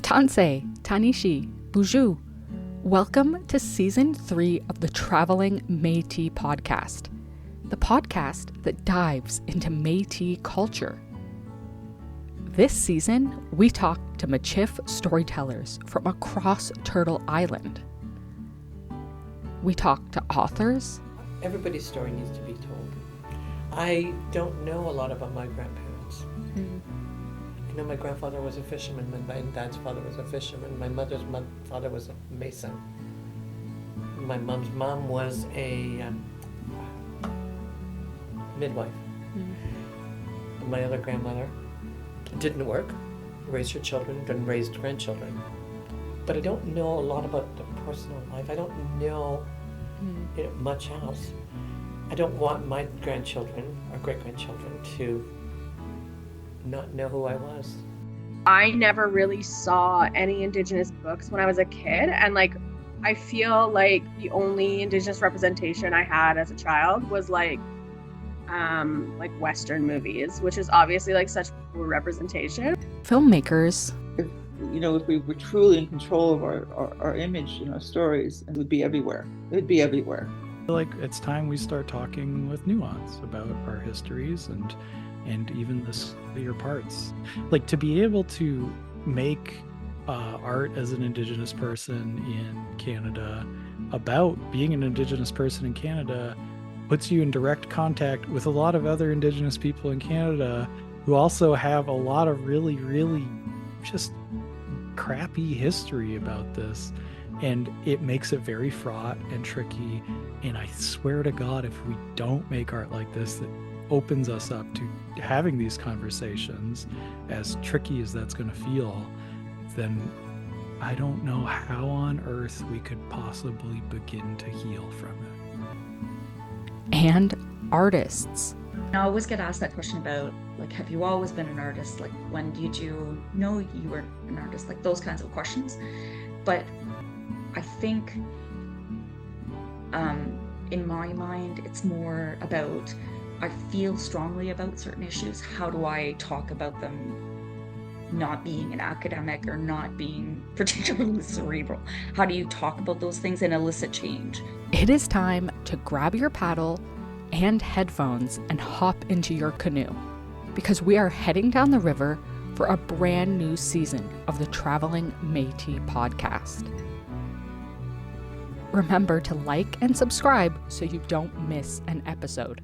Tansei, Tanishi, Buju. Welcome to Season 3 of the Travelling Metis podcast, the podcast that dives into Métis culture. This season, we talk to Michif storytellers from across Turtle Island. We talk to authors. Everybody's story needs to be told. I don't know a lot about my grandparents. I know my grandfather was a fisherman, my dad's father was a fisherman, my mother's father was a mason. My mom's mom was a midwife. My other grandmother didn't work, raised her children, then raised grandchildren. But I don't know a lot about the personal life. I don't know much else. I don't want my grandchildren or great-grandchildren to not know who I was. I never really saw any Indigenous books when I was a kid, and I feel like the only Indigenous representation I had as a child was like Western movies, which is obviously such poor representation. Filmmakers. If we were truly in control of our image and our stories, it would be everywhere. It would be everywhere. I feel like it's time we start talking with nuance about our histories and even the scarier parts. To be able to make art as an Indigenous person in Canada about being an Indigenous person in Canada puts you in direct contact with a lot of other Indigenous people in Canada who also have a lot of really, really just crappy history about this. And it makes it very fraught and tricky. And I swear to God, if we don't make art like this that opens us up to having these conversations, as tricky as that's going to feel, then I don't know how on earth we could possibly begin to heal from it. And artists. I always get asked that question about, have you always been an artist? When did you know you were an artist? Those kinds of questions. But I think in my mind, it's more about, I feel strongly about certain issues. How do I talk about them not being an academic or not being particularly cerebral? How do you talk about those things and elicit change? It is time to grab your paddle and headphones and hop into your canoe, because we are heading down the river for a brand new season of the Travelling Metis podcast. Remember to like and subscribe so you don't miss an episode.